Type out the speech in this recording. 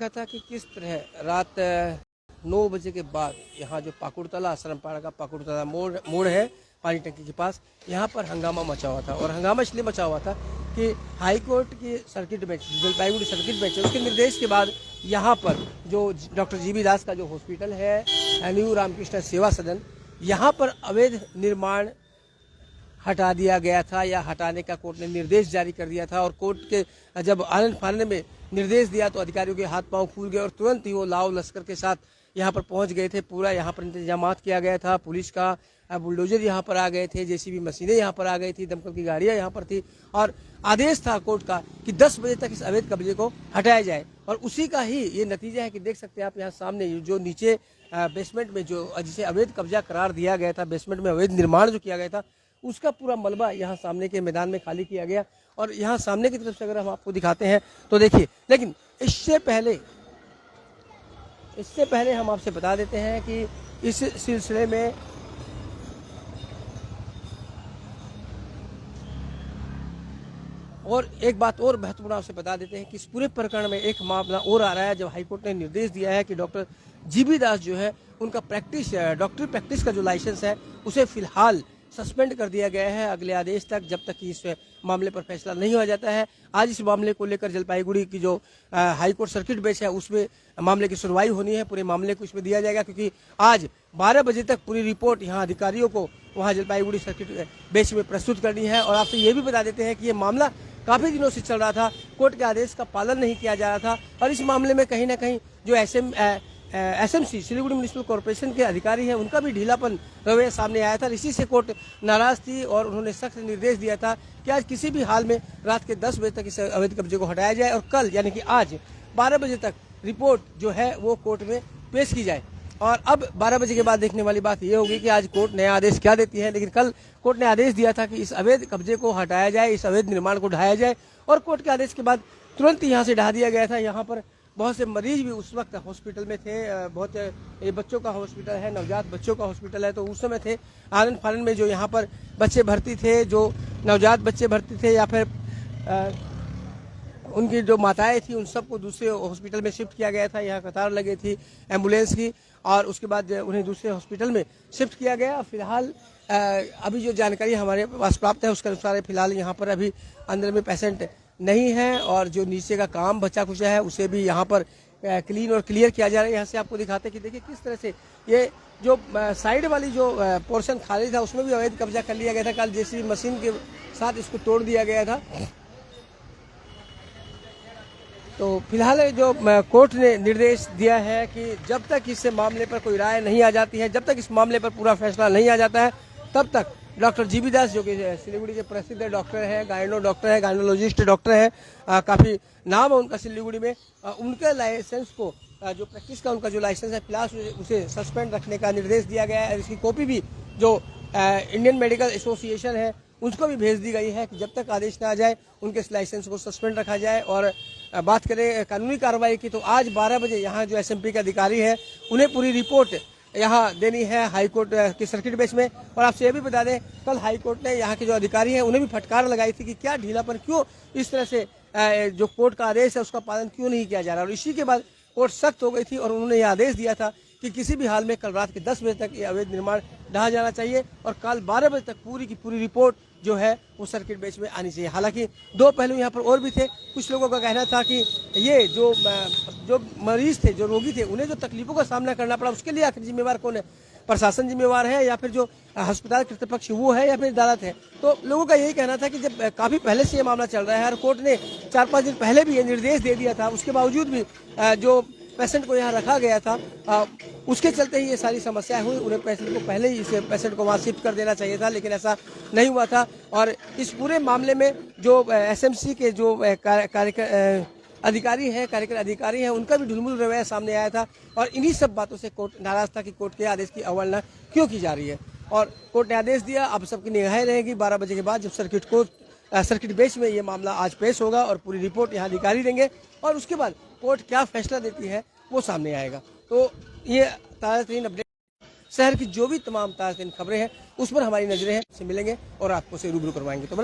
देखा था कि किस तरह रात 9 बजे के बाद यहाँ जो पाकुड़तला आश्रमपाड़ा का पाकुड़तला मोड़ है पानी टंकी के पास, यहाँ पर हंगामा मचा हुआ था। और हंगामा इसलिए मचा हुआ था कि हाई कोर्ट की circuit bench, Jalpaiguri circuit bench है, उसके निर्देश के बाद यहाँ पर जो डॉक्टर जीबी दास का जो हॉस्पिटल है, न्यू रामकृष्ण सेवा सदन, यहाँ पर अवैध निर्माण हटा दिया गया था या हटाने का कोर्ट ने निर्देश जारी कर दिया था। और कोर्ट के जब आनन फानन में निर्देश दिया तो अधिकारियों के हाथ पांव फूल गए और तुरंत ही वो लाव लश्कर के साथ यहाँ पर पहुंच गए थे। पूरा यहाँ पर इंतजाम किया गया था, पुलिस का बुलडोजर यहाँ पर आ गए थे, जेसीबी मशीनें यहाँ पर आ गई थी, दमकल की गाड़ियाँ यहाँ पर थी और आदेश था कोर्ट का कि 10 बजे तक इस अवैध कब्जे को हटाया जाए। और उसी का ही ये नतीजा है कि देख सकते हैं आप यहाँ सामने जो नीचे बेसमेंट में जो जिसे अवैध कब्जा करार दिया गया था, बेसमेंट में अवैध निर्माण जो किया गया था, उसका पूरा मलबा यहाँ सामने के मैदान में खाली किया गया। और यहाँ सामने की तरफ से अगर हम आपको दिखाते हैं तो देखिए, लेकिन इससे पहले हम आपसे बता देते हैं कि इस सिलसिले में और एक बात और महत्वपूर्ण आपसे बता देते हैं कि इस पूरे प्रकरण में एक मामला और आ रहा है। जब हाईकोर्ट ने निर्देश दिया है कि डॉक्टर जीबी दास जो है उनका डॉक्टरी प्रैक्टिस का जो लाइसेंस है उसे फिलहाल सस्पेंड कर दिया गया है अगले आदेश तक, जब तक कि इस मामले पर फैसला नहीं हो जाता है। आज इस मामले को लेकर जलपाईगुड़ी की जो हाईकोर्ट सर्किट बेंच है उसमें मामले की सुनवाई होनी है। पूरे मामले को इसमें दिया जाएगा क्योंकि आज 12 बजे तक पूरी रिपोर्ट यहाँ अधिकारियों को वहाँ जलपाईगुड़ी सर्किट बेंच में प्रस्तुत करनी है। और आपसे ये भी बता देते हैं कि ये मामला काफी दिनों से चल रहा था, कोर्ट के आदेश का पालन नहीं किया जा रहा था और इस मामले में कहीं ना कहीं जो एसएमसी सिलीगुड़ी म्युनिसिपल कॉर्पोरेशन के अधिकारी हैं उनका भी ढीलापन रवैया सामने आया था। इसी से कोर्ट नाराज थी और उन्होंने सख्त निर्देश दिया था कि आज किसी भी हाल में रात के 10 बजे तक इस अवैध कब्जे को हटाया जाए और कल यानी कि आज 12 बजे तक रिपोर्ट जो है वो कोर्ट में पेश की जाए। और अब 12 बजे के बाद देखने वाली बात ये होगी कि आज कोर्ट नया आदेश क्या देती है। लेकिन कल कोर्ट ने आदेश दिया था कि इस अवैध कब्जे को हटाया जाए, इस अवैध निर्माण को ढहाया जाए और कोर्ट के आदेश के बाद तुरंत ही यहाँ से ढहा दिया गया था। यहाँ पर बहुत से मरीज भी उस वक्त हॉस्पिटल में थे, बहुत ये बच्चों का हॉस्पिटल है, नवजात बच्चों का हॉस्पिटल है, तो उस समय थे आनन फानन में जो यहाँ पर बच्चे भर्ती थे, जो नवजात बच्चे भर्ती थे या फिर उनकी जो माताएं थी उन सबको दूसरे हॉस्पिटल में शिफ्ट किया गया था। यहाँ कतार लगी थी एम्बुलेंस की और उसके बाद उन्हें दूसरे हॉस्पिटल में शिफ्ट किया गया। फिलहाल अभी जो जानकारी हमारे पास प्राप्त है उसके अनुसार फिलहाल यहाँ पर अभी अंदर में पेशेंट नहीं है और जो नीचे का काम बचा कुचा है उसे भी यहाँ पर क्लीन और क्लियर किया जा रहा है। यहाँ से आपको दिखाते हैं कि देखिए किस तरह से ये जो साइड वाली जो पोर्शन खाली था उसमें भी अवैध कब्जा कर लिया गया था। कल जेसीबी मशीन के साथ इसको तोड़ दिया गया था। तो फिलहाल जो कोर्ट ने निर्देश दिया है कि जब तक इस मामले पर कोई राय नहीं आ जाती है, जब तक इस मामले पर पूरा फैसला नहीं आ जाता है, तब तक डॉक्टर जीबी दास जो कि सिलीगुड़ी के प्रसिद्ध डॉक्टर हैं, गायनोलॉजिस्ट डॉक्टर हैं, काफ़ी नाम है उनका सिलीगुड़ी में, उनके लाइसेंस को जो प्रैक्टिस का उनका जो लाइसेंस है फिलहाल उसे सस्पेंड रखने का निर्देश दिया गया है। इसकी कॉपी भी जो इंडियन मेडिकल एसोसिएशन है उसको भी भेज दी गई है कि जब तक आदेश ना आ जाए उनके इस लाइसेंस को सस्पेंड रखा जाए। और बात करें कानूनी कार्रवाई की तो आज 12 बजे यहाँ जो एसएमपी के अधिकारी हैं उन्हें पूरी रिपोर्ट यहाँ देनी है हाईकोर्ट की सर्किट बेंच में। और आपसे ये भी बता दें कल हाईकोर्ट ने यहाँ के जो अधिकारी हैं उन्हें भी फटकार लगाई थी कि क्या ढीलापन, क्यों इस तरह से जो कोर्ट का आदेश है उसका पालन क्यों नहीं किया जा रहा। और इसी के बाद कोर्ट सख्त हो गई थी और उन्होंने यह आदेश दिया था कि किसी भी हाल में कल रात के 10 बजे तक ये अवैध निर्माण ढहा जाना चाहिए और कल 12 बजे तक पूरी की पूरी रिपोर्ट जो है वो सर्किट बेंच में आनी चाहिए। हालांकि दो पहलू यहाँ पर और भी थे। कुछ लोगों का कहना था कि ये जो मरीज थे, जो रोगी थे, उन्हें जो तकलीफों का सामना करना पड़ा उसके लिए आखिर जिम्मेवार कौन है, प्रशासन जिम्मेवार है या फिर जो अस्पताल कृतपक्ष वो है या फिर अदालत है। तो लोगों का यही कहना था कि जब काफ़ी पहले से ये मामला चल रहा है और कोर्ट ने 4-5 दिन पहले भी ये निर्देश दे दिया था, उसके बावजूद भी जो पेशेंट को यहाँ रखा गया था उसके चलते ही ये सारी समस्याएं हुई। उन्हें पेशेंट को पहले ही इस पेशेंट को वहाँ शिफ्ट कर देना चाहिए था, लेकिन ऐसा नहीं हुआ था। और इस पूरे मामले में जो एसएमसी के जो कार्यकारी हैं उनका भी ढुलमुल रवैया सामने आया था और इन्हीं सब बातों से कोर्ट नाराज था कि कोर्ट के आदेश की अवहेलना क्यों की जा रही है। और कोर्ट ने आदेश दिया, अब सबकी निगाहें रहेगी 12 बजे के बाद जब सर्किट बेंच में ये मामला आज पेश होगा और पूरी रिपोर्ट यहाँ अधिकारी देंगे और उसके बाद कोर्ट क्या फैसला देती है वो सामने आएगा। तो ये ताज़ा तरीन अपडेट, शहर की जो भी तमाम ताज़ा तरीन खबरें हैं उस पर हमारी नजरें हैं, से मिलेंगे और आपको से रूबरू करवाएंगे। तो